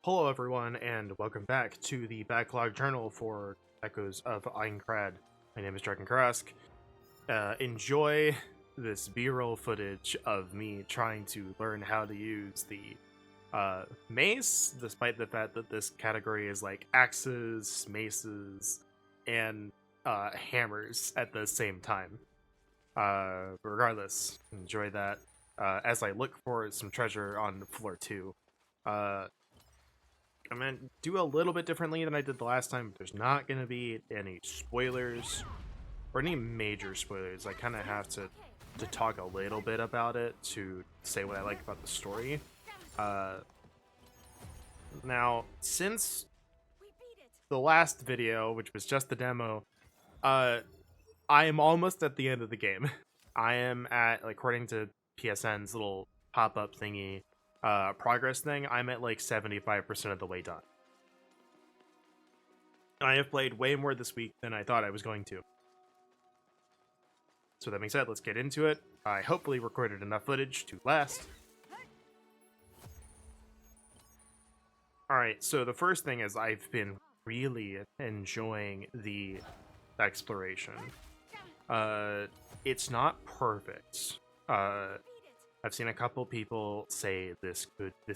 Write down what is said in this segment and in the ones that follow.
Hello everyone, and welcome back to the Backlog Journal for Echoes of Aincrad. My name is Dragon Karask. Enjoy this B-roll footage of me trying to learn how to use the mace, despite the fact that this category is like axes, maces, and hammers at the same time. Regardless, enjoy that as I look for some treasure on floor 2. I'm going to do a little bit differently than I did the last time. There's not going to be any spoilers or any major spoilers. I kind of have to talk a little bit about it to say what I like about the story. Now, since the last video, which was just the demo, I am almost at the end of the game. I am at, like, according to PSN's little pop-up thingy, progress thing, I'm at like 75% of the way done. I have played way more this week than I thought I was going to. So that being said, let's get into it. I hopefully recorded enough footage to last. Alright, so the first thing is I've been really enjoying the exploration. It's not perfect. I've seen a couple people say this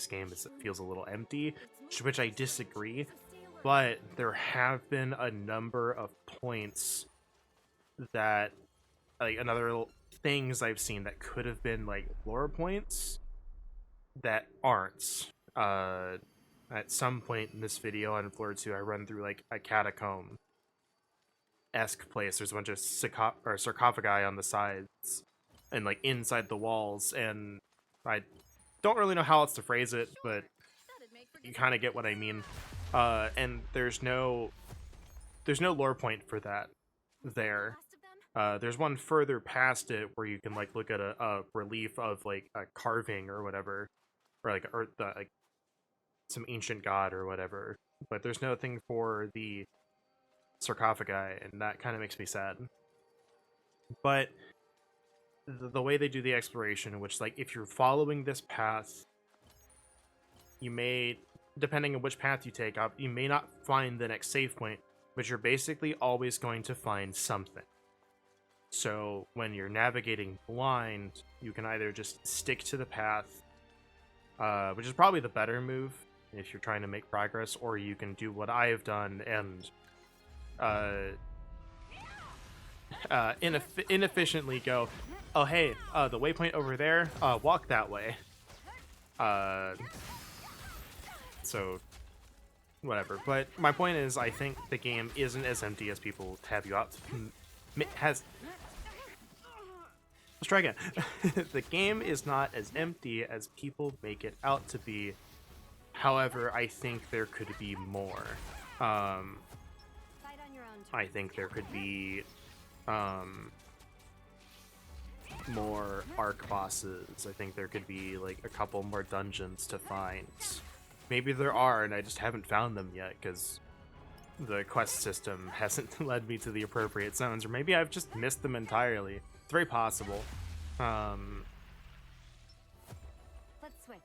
game feels a little empty, to which I disagree, but there have been a number of points that, like, another things I've seen that could have been, like, lore points that aren't. At some point in this video on floor 2, I run through, like, a catacomb-esque place. There's a bunch of sarcophagi on the sides and like inside the walls, and I don't really know how else to phrase it, but you kind of get what I mean. And there's no lore point for that there. There's one further past it where you can like look at a relief of like a carving or whatever, or like like some ancient god or whatever, but there's nothing for the sarcophagi, and that kind of makes me sad. But the way they do the exploration, which, like, if you're following this path, you may, depending on which path you take up, you may not find the next save point, but you're basically always going to find something. So when you're navigating blind, you can either just stick to the path, which is probably the better move if you're trying to make progress, or you can do what I have done and inefficiently go, oh hey, the waypoint over there, walk that way. So whatever. But my point is, I think the game isn't as empty as people have you out. Let's try again. The game is not as empty as people make it out to be. However, I think there could be more. I think there could be more arc bosses. I think there could be like a couple more dungeons to find. Maybe there are, and I just haven't found them yet because the quest system hasn't led me to the appropriate zones, or maybe I've just missed them entirely. It's very possible. Let's switch.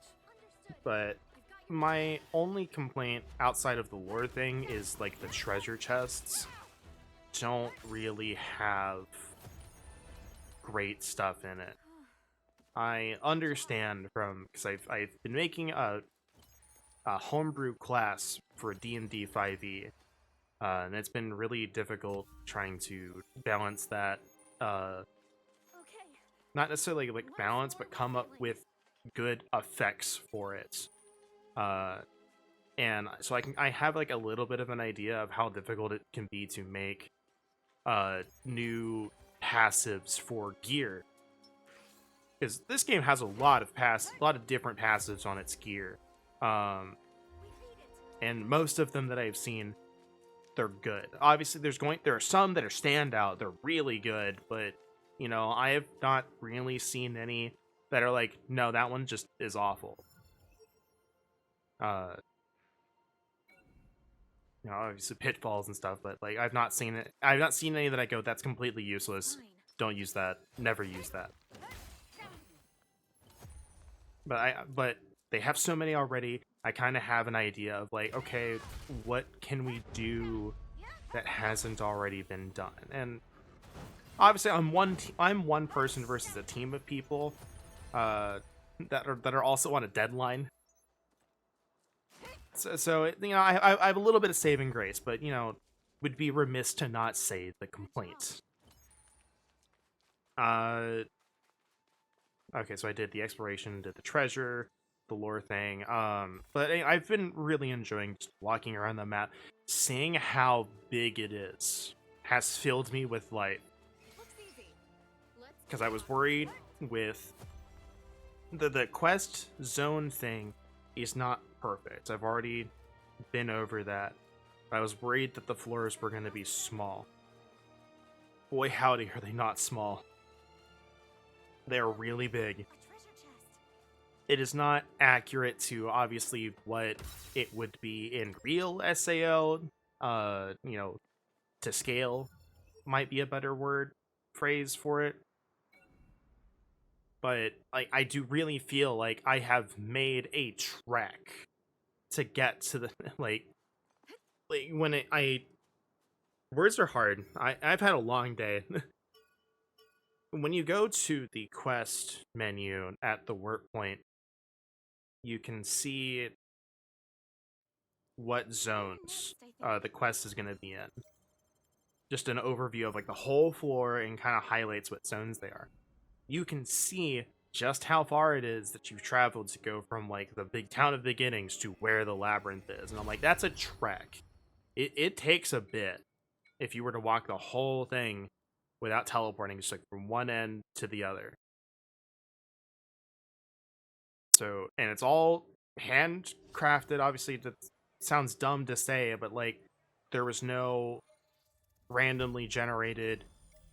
But my only complaint outside of the lore thing is like the treasure chests don't really have great stuff in it. I understand because I've been making a homebrew class for D&D 5e, and it's been really difficult trying to balance that. Not necessarily like balance, but come up with good effects for it. And so I have like a little bit of an idea of how difficult it can be to make new passives for gear, because this game has a lot of different passives on its gear, and most of them that I've seen, they're good. Obviously there are some that are standout, they're really good, but you know, I have not really seen any that are like, no, that one just is awful. You know, obviously pitfalls and stuff, but like I've not seen any that I go, that's completely useless. Don't use that. Never use that. But they have so many already. I kind of have an idea of like, okay, what can we do that hasn't already been done? And obviously, I'm one person versus a team of people uh, that are also on a deadline. So you know, I have a little bit of saving grace, but you know, would be remiss to not say the complaint. Uh, okay, so I did the exploration, did the treasure, the lore thing. But I've been really enjoying just walking around the map, seeing how big it is has filled me with life. Because I was worried with the quest zone thing is not perfect. I've already been over that. I was worried that the floors were going to be small. Boy howdy, are they not small. They're really big. It is not accurate to obviously what it would be in real SAO. You know, to scale might be a better phrase for it. But I do really feel like I have made a trek to get to the like when I words are hard. I've had a long day. When you go to the quest menu at the work point, you can see what zones the quest is going to be in. Just an overview of like the whole floor and kind of highlights what zones they are. You can see just how far it is that you've traveled to go from like the big town of beginnings to where the labyrinth is. And I'm like, that's a trek. It takes a bit if you were to walk the whole thing without teleporting, just like from one end to the other. So, and it's all handcrafted. Obviously, that sounds dumb to say, but like, there was no randomly generated.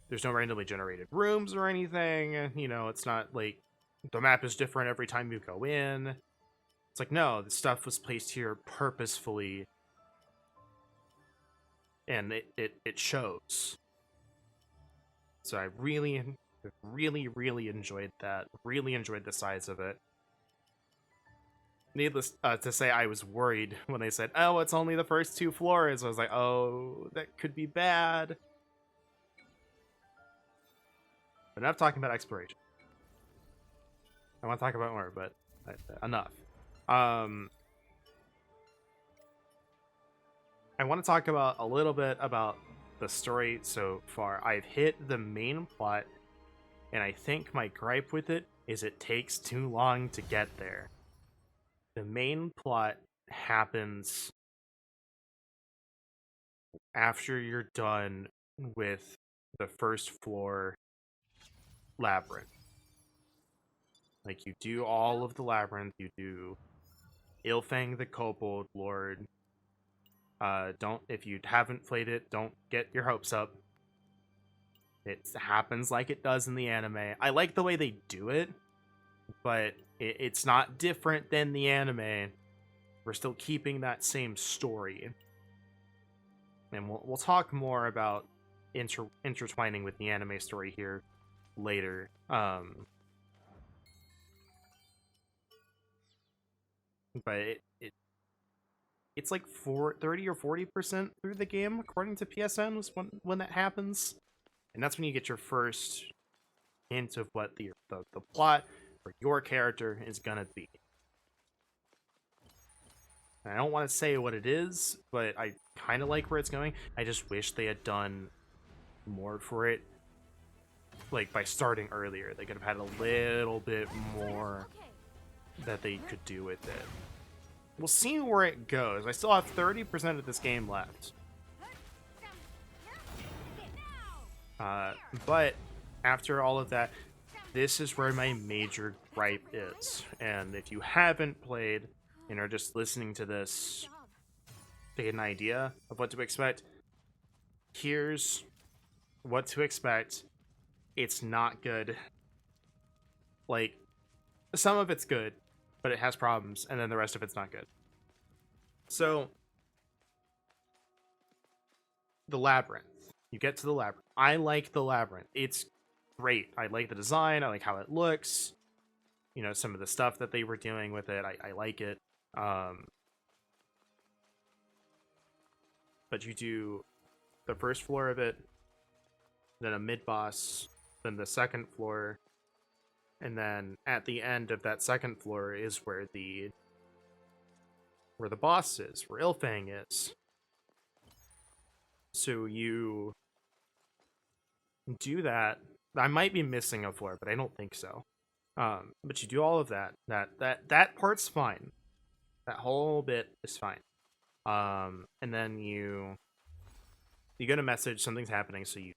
There's no randomly generated rooms or anything. You know, it's not like the map is different every time you go in. It's like, no, the stuff was placed here purposefully, and it shows. So I really enjoyed that. Really enjoyed the size of it. Needless to say, I was worried when they said, "Oh, it's only the first 2 floors." I was like, "Oh, that could be bad." But enough talking about exploration. I want to talk about more, but enough. I want to talk about a little bit about the story so far. I've hit the main plot, and I think my gripe with it is it takes too long to get there. The main plot happens after you're done with the first floor labyrinth. Like, you do all of the labyrinth, you do Ilfang the Kobold Lord. Don't, if you haven't played it, don't get your hopes up. It happens like it does in the anime. I like the way they do it, but it's not different than the anime. We're still keeping that same story. And we'll talk more about intertwining with the anime story here later. But it's like 30 or 40% through the game, according to PSN, was when that happens. And that's when you get your first hint of what the plot for your character is gonna be. And I don't want to say what it is, but I kind of like where it's going. I just wish they had done more for it, like by starting earlier. They could have had a little bit more that they could do with it. We'll see where it goes. I still have 30% of this game left. But after all of that, this is where my major gripe is. And if you haven't played and are just listening to this to get an idea of what to expect, here's what to expect. It's not good. Like, some of it's good, but it has problems, and then the rest of it's not good. So, the labyrinth. You get to the labyrinth. I like the labyrinth. It's great. I like the design. I like how it looks. You know, some of the stuff that they were doing with it. I like it. Um, but you do the first floor of it, then a mid boss, then the second floor, and then at the end of that second floor is where the boss is, where Ilfang is. So you do that. I might be missing a floor, but I don't think so. But you do all of that. That part's fine. That whole bit is fine. And then you get a message, something's happening, so you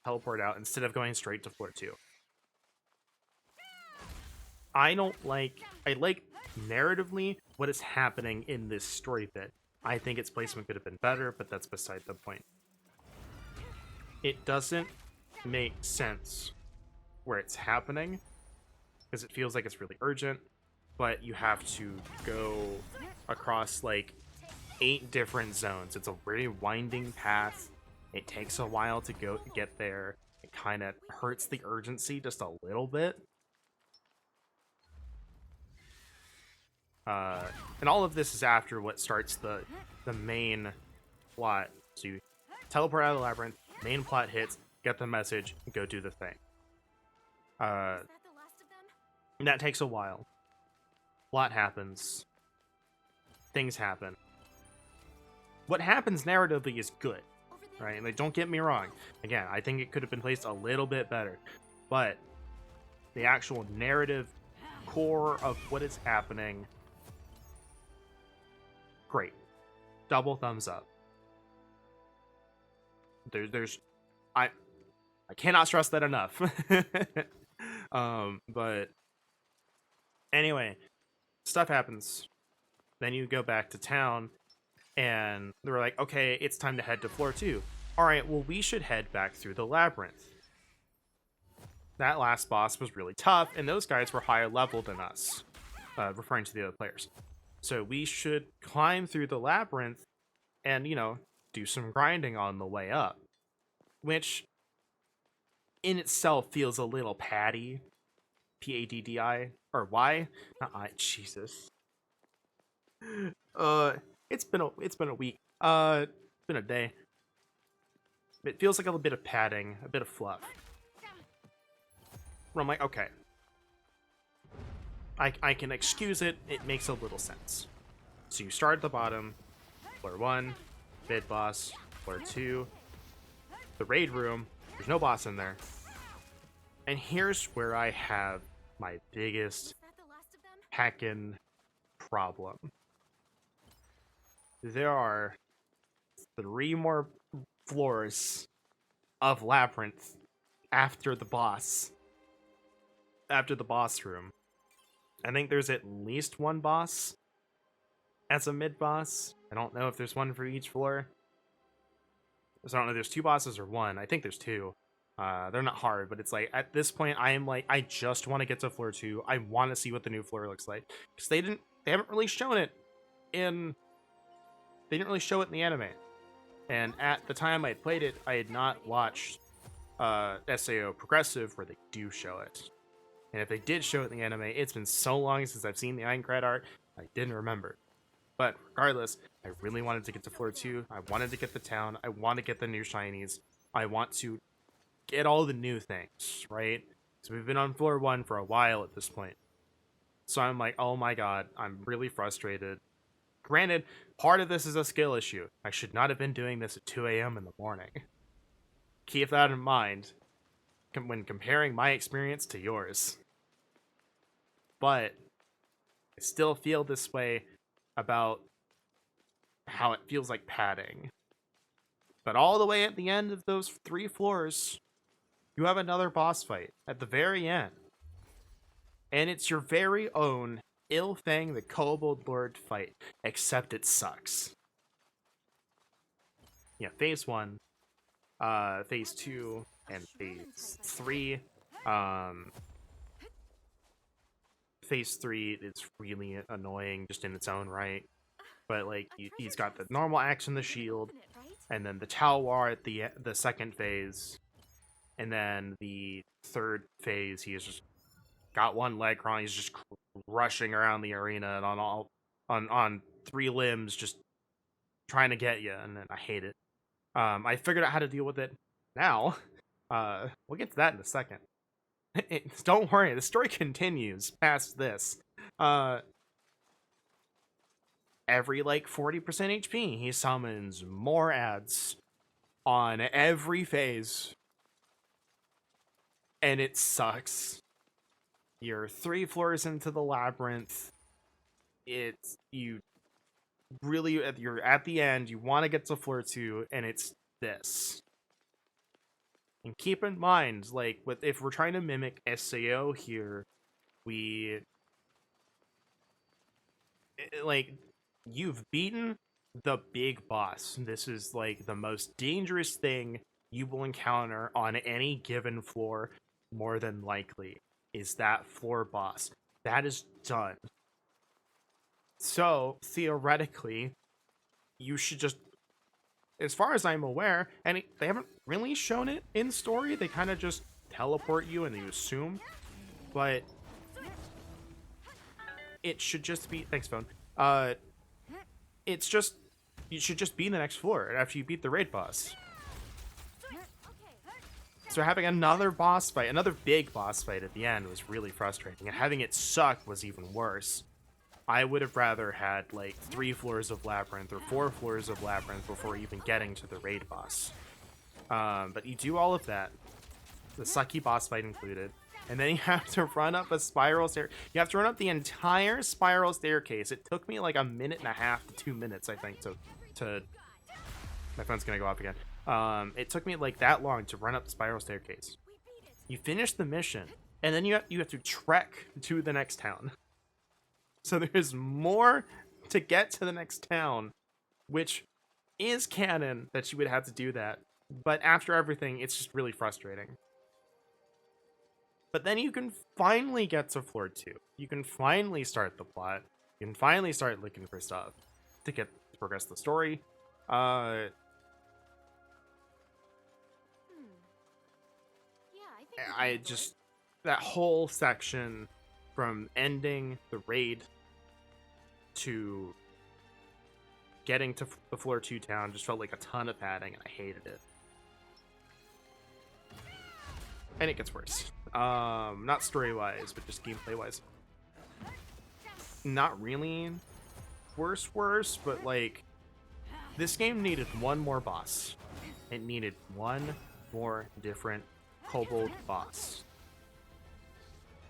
teleport out instead of going straight to floor 2. I like narratively what is happening in this story bit. I think its placement could have been better, but that's beside the point. It doesn't make sense where it's happening because it feels like it's really urgent, but you have to go across like 8 different zones. It's a very winding path. It takes a while to get there. It kind of hurts the urgency just a little bit. And all of this is after what starts the main plot. So you teleport out of the labyrinth, main plot hits, get the message, go do the thing. And that takes a while. Plot happens. Things happen. What happens narratively is good, right? Like, don't get me wrong. Again, I think it could have been placed a little bit better. But the actual narrative core of what is happening, great. Double thumbs up. I cannot stress that enough. But anyway, stuff happens. Then you go back to town, and they're like, okay, it's time to head to floor 2. All right, well, we should head back through the labyrinth. That last boss was really tough, and those guys were higher level than us, referring to the other players. So we should climb through the labyrinth and, do some grinding on the way up, which in itself feels a little paddy. Paddi, or Y? Not I. Jesus. It's been a week. It's been a day. It feels like a little bit of padding, a bit of fluff. Where I'm like, okay, I can excuse it. It makes a little sense. So you start at the bottom, floor 1, mid boss, floor 2, the raid room. There's no boss in there. And here's where I have my biggest heckin' problem. There are 3 more floors of labyrinth after the boss. After the boss room. I think there's at least 1 boss as a mid-boss. I don't know if there's 1 for each floor. So I don't know if there's 2 bosses or 1. I think there's 2. They're not hard, but it's like, at this point, I am like, I just want to get to floor 2. I want to see what the new floor looks like. Because they haven't really shown it in... They didn't really show it in the anime. And at the time I played it, I had not watched SAO Progressive where they do show it. And if they did show it in the anime, it's been so long since I've seen the Aincrad art, I didn't remember. But regardless, I really wanted to get to floor 2. I wanted to get the town. I want to get the new shinies. I want to get all the new things, right? So we've been on floor 1 for a while at this point. So I'm like, oh my god, I'm really frustrated. Granted, part of this is a skill issue. I should not have been doing this at 2 a.m. in the morning. Keep that in mind when comparing my experience to yours. But I still feel this way about how it feels like padding. But all the way at the end of those 3 floors, you have another boss fight at the very end. And it's your very own Ilfang the Kobold Lord fight, except it sucks. Yeah, phase 1, phase 2, and phase 3. Phase 3 is really annoying just in its own right. But like he's got the normal axe and the shield, and then the Talwar at the second phase, and then the third phase he has just got 1 leg crawl. He's just rushing around the arena and on on three limbs just trying to get you, and then I hate it. I figured out how to deal with it now. We'll get to that in a second. Don't worry, the story continues past this. Every like 40% HP, he summons more ads on every phase, and it sucks. You're 3 floors into the labyrinth. It's you really you're at the end. You want to get to floor 2, and it's this. And keep in mind, like, if we're trying to mimic SAO here, we like you've beaten the big boss. This is like the most dangerous thing you will encounter on any given floor, more than likely, is that floor boss. That is done. So, theoretically, you should just, as far as I'm aware, and they haven't really shown it in story, they kind of just teleport you and you assume, but it should just be, thanks phone, it's just, you should just be in the next floor after you beat the raid boss. So having another boss fight, another big boss fight at the end was really frustrating, and having it suck was even worse. I would have rather had like 3 floors of labyrinth or 4 floors of labyrinth before even getting to the raid boss. But you do all of that, the sucky boss fight included, and then you have to run up a spiral stair. You have to run up the entire spiral staircase. It took me like 1.5 minutes to 2 minutes, I think, to my phone's gonna go off again. It took me like that long to run up the spiral staircase. You finish the mission, and then you have to trek to the next town. So there's more to get to the next town, which is canon that you would have to do that. But after everything, it's just really frustrating. But then you can finally get to floor 2. You can finally start the plot. You can finally start looking for stuff to progress the story. Yeah, I just, that whole section from ending the raid to getting to the floor 2 town just felt like a ton of padding, and I hated it. And it gets worse. Not story-wise, but just gameplay-wise. Not really worse, but like, this game needed one more boss. It needed one more different kobold boss.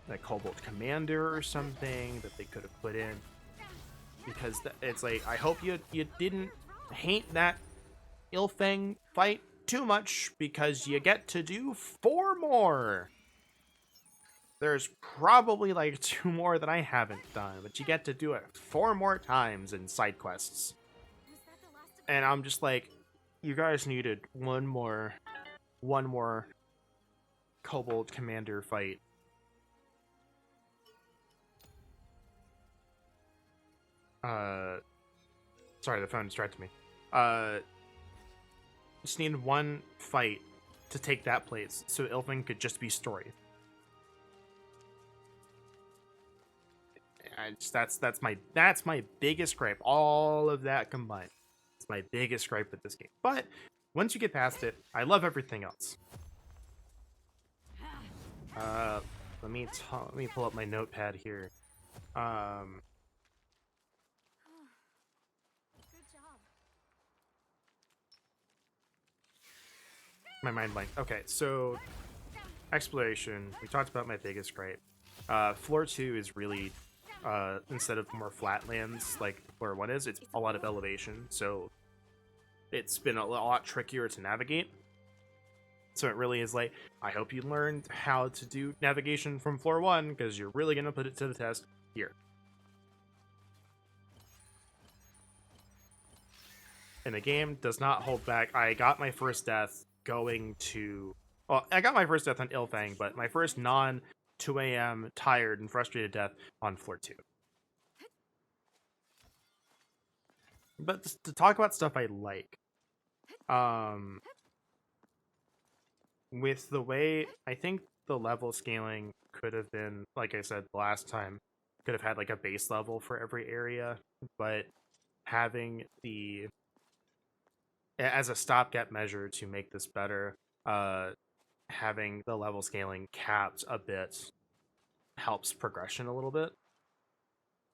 Like kobold commander or something that they could have put in. Because it's like, I hope you didn't hate that Ilfang fight too much, because you get to do 4 more. There's probably like 2 more that I haven't done, but you get to do it 4 more times in side quests. And I'm just like, you guys needed one more kobold commander fight. Sorry, the phone distracted me. Just needed one fight to take that place, so Ilfang could just be story. That's my biggest gripe. All of that combined, it's my biggest gripe with this game. But once you get past it, I love everything else. Let me pull up my notepad here. My mind blank. Okay, so exploration. We talked about my biggest gripe. Floor 2 is really, instead of more flatlands like floor 1 is, it's a lot of elevation. So it's been a lot trickier to navigate. So it really is like, I hope you learned how to do navigation from floor 1, because you're really going to put it to the test here. And the game does not hold back. I got my first death going to... Well, I got my first death on Ilfang, but my first non-2 a.m. tired and frustrated death on floor 2. But to talk about stuff I like, with the way, I think the level scaling could have been, like I said last time, could have had like a base level for every area, but having the as a stopgap measure to make this better, having the level scaling capped a bit helps progression a little bit.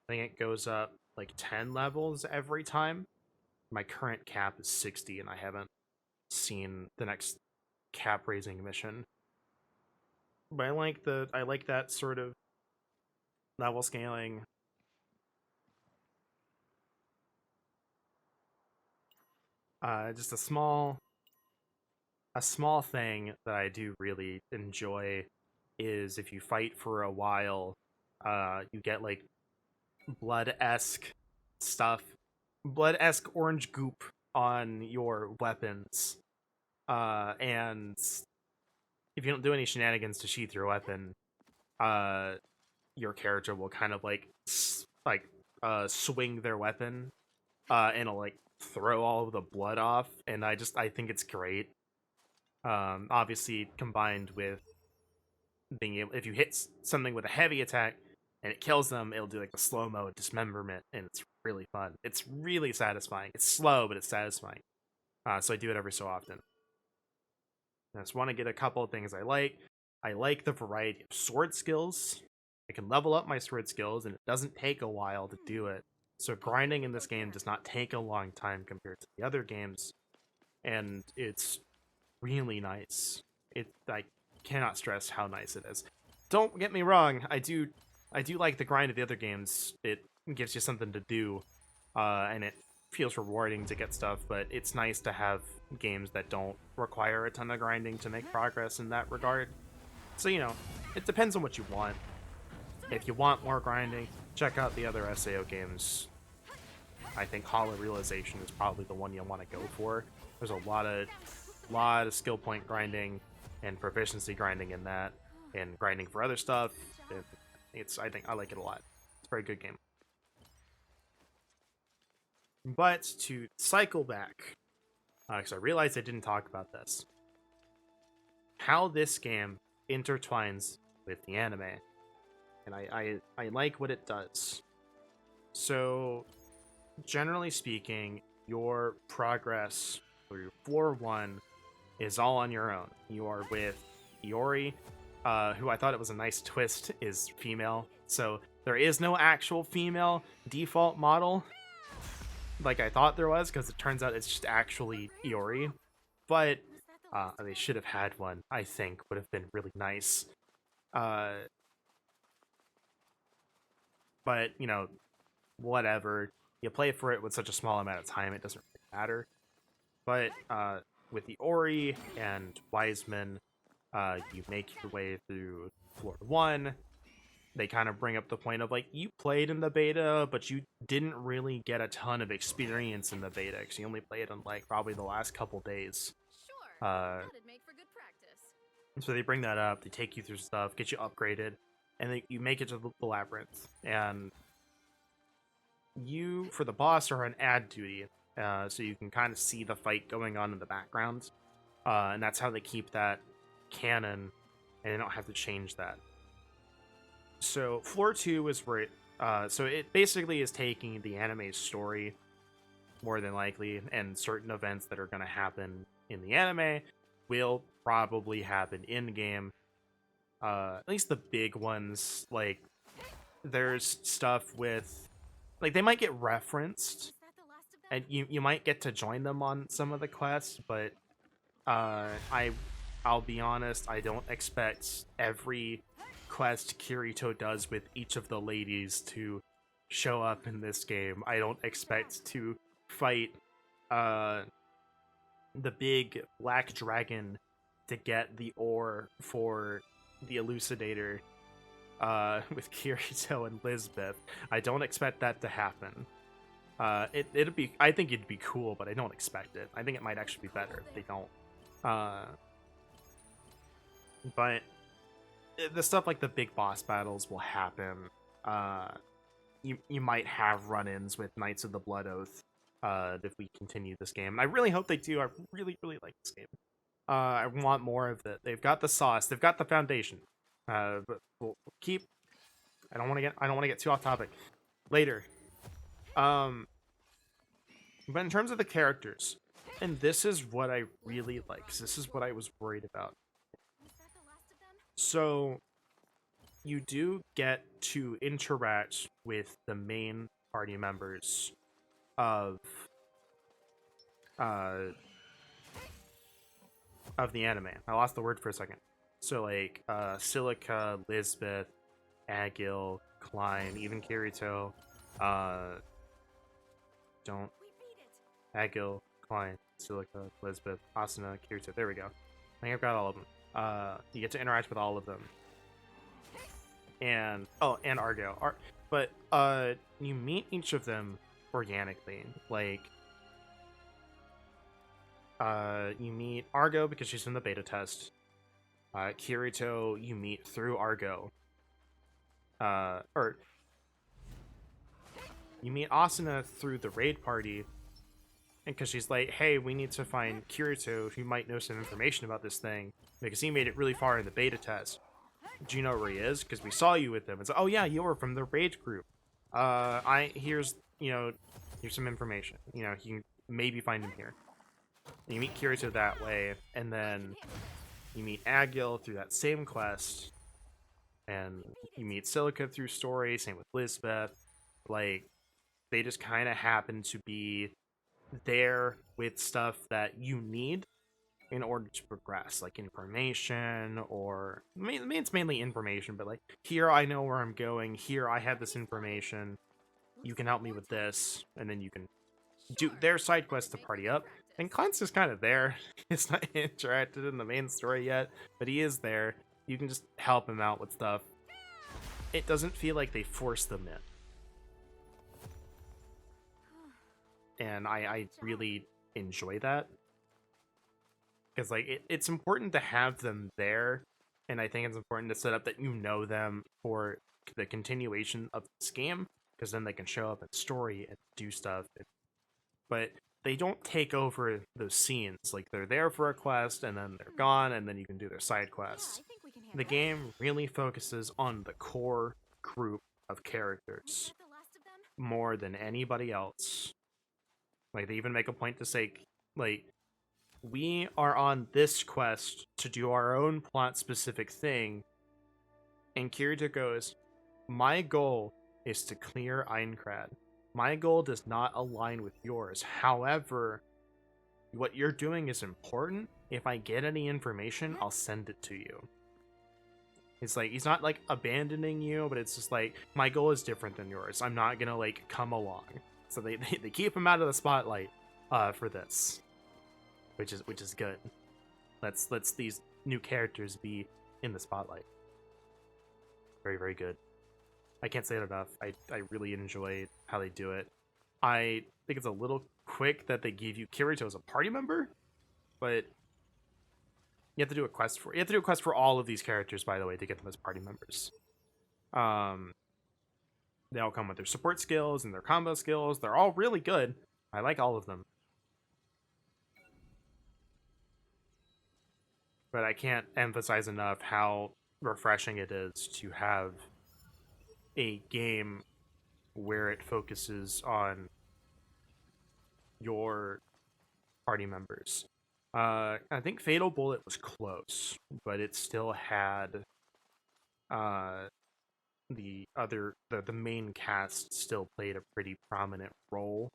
I think it goes up like 10 levels every time. My current cap is 60, and I haven't seen the next cap raising mission. But I like that sort of level scaling. Just a small thing that I do really enjoy is if you fight for a while, you get like blood-esque stuff, blood-esque orange goop on your weapons. And if you don't do any shenanigans to sheath your weapon, your character will kind of swing their weapon, and it'll like throw all of the blood off, and I think it's great. Obviously combined with being able, if you hit something with a heavy attack and it kills them, it'll do like the slow-mo dismemberment, and it's really fun. It's really satisfying. It's slow, but it's satisfying. So I do it every so often. I just want to get a couple of things I like. I like the variety of sword skills. I can level up my sword skills, and it doesn't take a while to do it. So grinding in this game does not take a long time compared to the other games, and it's really nice. I cannot stress how nice it is. Don't get me wrong, I do like the grind of the other games. It gives you something to do, and it feels rewarding to get stuff, but it's nice to have games that don't require a ton of grinding to make progress in that regard. So, it depends on what you want. If you want more grinding, check out the other SAO games. I think Hollow Realization is probably the one you'll want to go for. There's a lot of skill point grinding and proficiency grinding in that, and grinding for other stuff. I think I like it a lot. It's a very good game. But to cycle back, because I realized I didn't talk about this, how this game intertwines with the anime, and I like what it does. So, generally speaking, your progress through floor 1 is all on your own. You are with Iori, who I thought it was a nice twist, is female. So there is no actual female default model like I thought there was, because it turns out it's just actually Iori. But they should have had one, I think, would have been really nice. But, whatever. You play for it with such a small amount of time, it doesn't really matter. But with the Ori and Wiseman, you make your way through floor 1. They kind of bring up the point of, like, you played in the beta, but you didn't really get a ton of experience in the beta, because you only played on, like, probably the last couple days. Sure, that'd make for good practice. So they bring that up, they take you through stuff, get you upgraded, and you make it to the labyrinth. And you, for the boss, are on ad duty, so you can kind of see the fight going on in the background. And that's how they keep that canon, and they don't have to change that. So floor 2 is where so it basically is taking the anime story, more than likely, and certain events that are going to happen in the anime will probably happen in game. At least the big ones. Like, there's stuff with, like, they might get referenced, and you might get to join them on some of the quests, but I'll be honest, I don't expect every quest Kirito does with each of the ladies to show up in this game. I don't expect to fight the big black dragon to get the ore for the elucidator with Kirito and Lisbeth. I don't expect that to happen. It'd be, I think it'd be cool, but I don't expect it. I think it might actually be better if they don't. But the stuff like the big boss battles will happen. You might have run-ins with Knights of the Blood Oath if we continue this game. And I really hope they do. I really, really like this game. I want more of it. They've got the sauce. They've got the foundation. But we'll keep I don't want to get too off topic. Later. But in terms of the characters, and this is what I really like, 'cause this is what I was worried about. Was that the last of them? So you do get to interact with the main party members of the anime. I lost the word for a second. So like Silica, Lisbeth, Agil, Klein, even Kirito, don't We beat it. Agil, Klein, Silica, Lisbeth, Asuna, Kirito. There we go. I think I've got all of them. You get to interact with all of them. And and Argo. But you meet each of them organically. Like you meet Argo because she's in the beta test. Kirito you meet through Argo. Or you meet Asuna through the raid party, and because she's like, hey, we need to find Kirito who might know some information about this thing because he made it really far in the beta test. Do you know where he is? Because we saw you with him. It's like, oh yeah, you were from the raid group. Here's some information. You know, you can maybe find him here. And you meet Kirito that way, and then you meet Agil through that same quest, and you meet Silica through story. Same with Lisbeth. Like, they just kind of happen to be there with stuff that you need in order to progress, like information, or I mean it's mainly information, but like, here I know where I'm going, here I have this information, you can help me with this, and then you can do their side quest to party up. And Klein's just kind of there. He's not interacted in the main story yet, but he is there. You can just help him out with stuff. It doesn't feel like they force them in. And I really enjoy that. Because like it's important to have them there, and I think it's important to set up that you know them for the continuation of this game, because then they can show up in story and do stuff. But they don't take over those scenes. Like, they're there for a quest and then they're gone, and then you can do their side quests. Yeah, I think we can handle The it. game really focuses on the core group of Was characters that the last of them? more than anybody else. Like, they even make a point to say, like, we are on this quest to do our own plot specific thing. And Kirito goes, my goal is to clear Aincrad. My goal does not align with yours. However, what you're doing is important. If I get any information, I'll send it to you. It's like, he's not like abandoning you, but it's just like, my goal is different than yours. I'm not gonna like come along. So they keep him out of the spotlight for this. Which is good. Let's these new characters be in the spotlight. Very, very good. I can't say it enough. I really enjoy how they do it. I think it's a little quick that they give you Kirito as a party member, but you have to do a quest for all of these characters, by the way, to get them as party members. They all come with their support skills and their combo skills. They're all really good. I like all of them. But I can't emphasize enough how refreshing it is to have a game where it focuses on your party members. I think Fatal Bullet was close, but it still had the main cast still played a pretty prominent role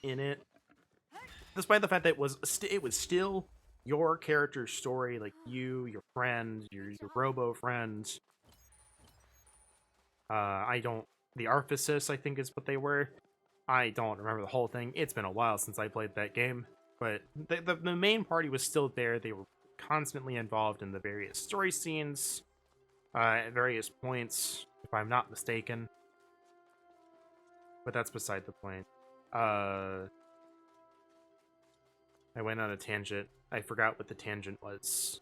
in it, despite the fact that it was still your character's story, like you, your friend, your robo friends. The Arphasis, I think is what they were. I don't remember the whole thing. It's been a while since I played that game, but the main party was still there. They were constantly involved in the various story scenes at various points, if I'm not mistaken. But that's beside the point. I went on a tangent. I forgot what the tangent was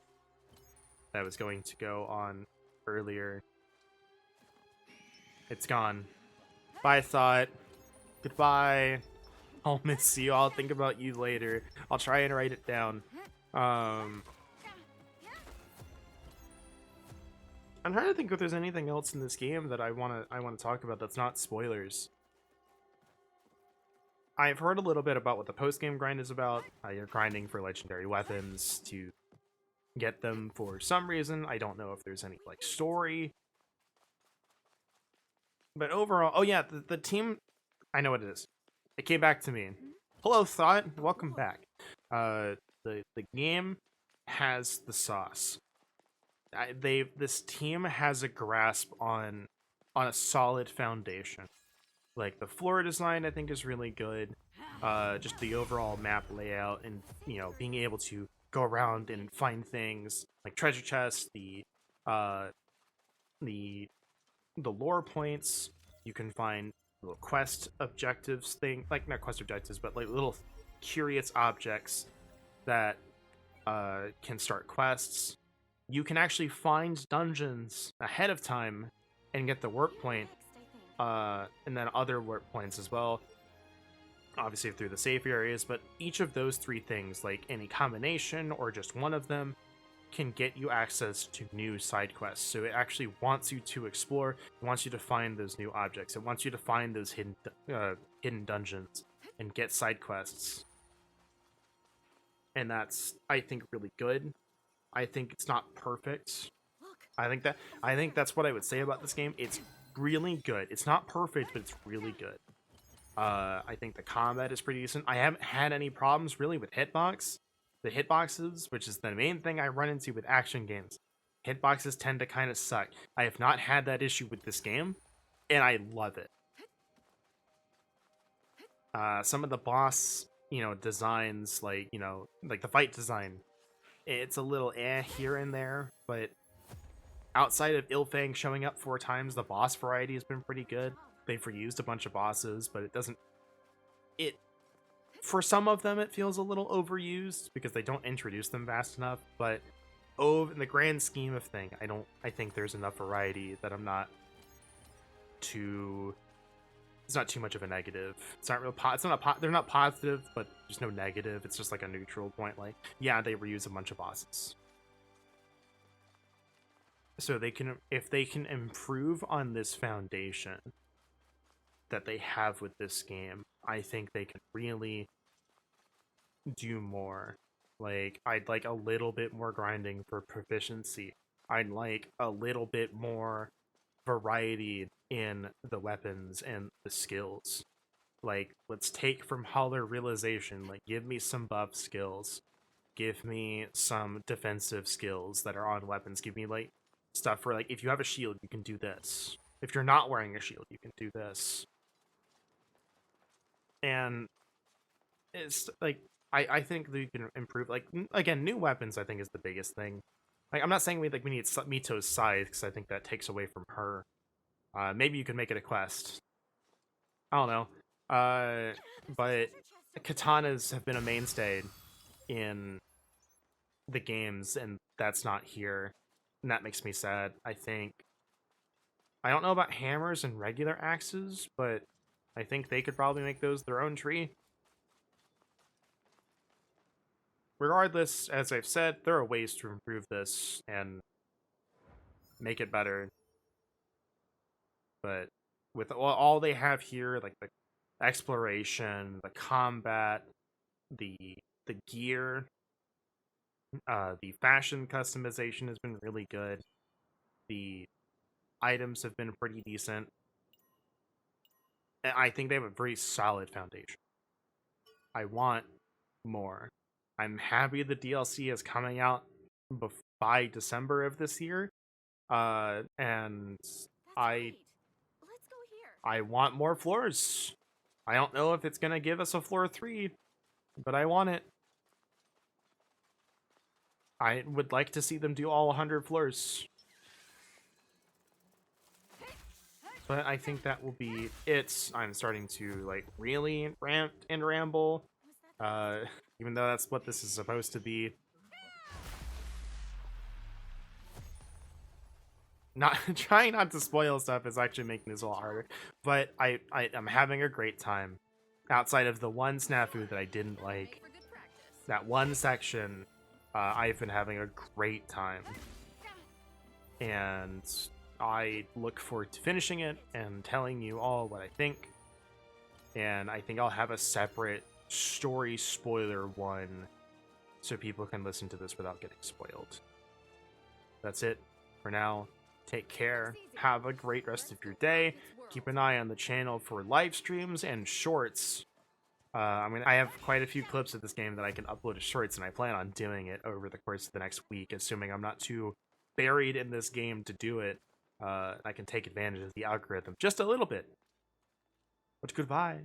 that I was going to go on earlier. It's gone. Bye, Thought. Goodbye. I'll miss you. I'll think about you later. I'll try and write it down. I'm trying to think if there's anything else in this game that I wanna talk about that's not spoilers. I've heard a little bit about what the post-game grind is about. You're grinding for legendary weapons to get them for some reason. I don't know if there's any like story. But overall, oh yeah, the team, I know what it is. It came back to me. Hello, Thought. Welcome back. The game has the sauce. This team has a grasp on a solid foundation. Like the floor design, I think is really good. Just the overall map layout, and being able to go around and find things like treasure chests, the lore points. You can find little quest objectives like not quest objectives, but like little curious objects that can start quests. You can actually find dungeons ahead of time and get the work point, and then other work points as well, obviously through the safe areas. But each of those three things, like any combination or just one of them, can get you access to new side quests. So it actually wants you to explore, it wants you to find those new objects, it wants you to find those hidden dungeons and get side quests. And that's, I think, really good. I think it's not perfect. I think that's what I would say about this game. It's really good. It's not perfect, but it's really good. I think the combat is pretty decent. I haven't had any problems really with hitboxes, which is the main thing I run into with action games. Hitboxes tend to kind of suck. I have not had that issue with this game, and I love it. Some of the boss, designs, like the fight design, it's a little here and there, but outside of Ilfang showing up 4 times, the boss variety has been pretty good. They've reused a bunch of bosses, but for some of them it feels a little overused because they don't introduce them fast enough. But in the grand scheme of thing, I think there's enough variety that it's not too much of a negative. It's not real. They're not positive, but there's no negative. It's just like a neutral point. Like, yeah, they reuse a bunch of bosses, so if they can improve on this foundation that they have with this game, I think they can really do more. Like, I'd like a little bit more grinding for proficiency. I'd like a little bit more variety in the weapons and the skills. Like, let's take from Holler Realization, like, give me some buff skills, give me some defensive skills that are on weapons, give me like stuff for, like, if you have a shield you can do this, if you're not wearing a shield you can do this. And it's like, I think that you can improve, like, again, new weapons I think is the biggest thing. Like, I'm not saying we need Mito's scythe, because I think that takes away from her. Maybe you could make it a quest. I don't know. But katanas have been a mainstay in the games, and that's not here. And that makes me sad, I think. I don't know about hammers and regular axes, but I think they could probably make those their own tree. Regardless, as I've said, there are ways to improve this and make it better. But with all they have here, like the exploration, the combat, the gear, the fashion customization has been really good. The items have been pretty decent. And I think they have a very solid foundation. I want more. I'm happy the DLC is coming out by December of this year. And I want more floors. I don't know if it's gonna give us a floor 3, but I want it. I would like to see them do all 100 floors. But I think that will be it. I'm starting to, like, really rant and ramble. Even though that's what this is supposed to be. Not trying not to spoil stuff is actually making this a lot harder. But I'm having a great time. Outside of the one snafu that I didn't like, that one section, I've been having a great time. and I look forward to finishing it and telling you all what I think. And I think I'll have a separate story spoiler one so people can listen to this without getting spoiled. That's it for now. Take care. Have a great rest of your day. Keep an eye on the channel for live streams and shorts. I have quite a few clips of this game that I can upload as shorts, and I plan on doing it over the course of the next week, assuming I'm not too buried in this game to do it. I can take advantage of the algorithm just a little bit. But goodbye.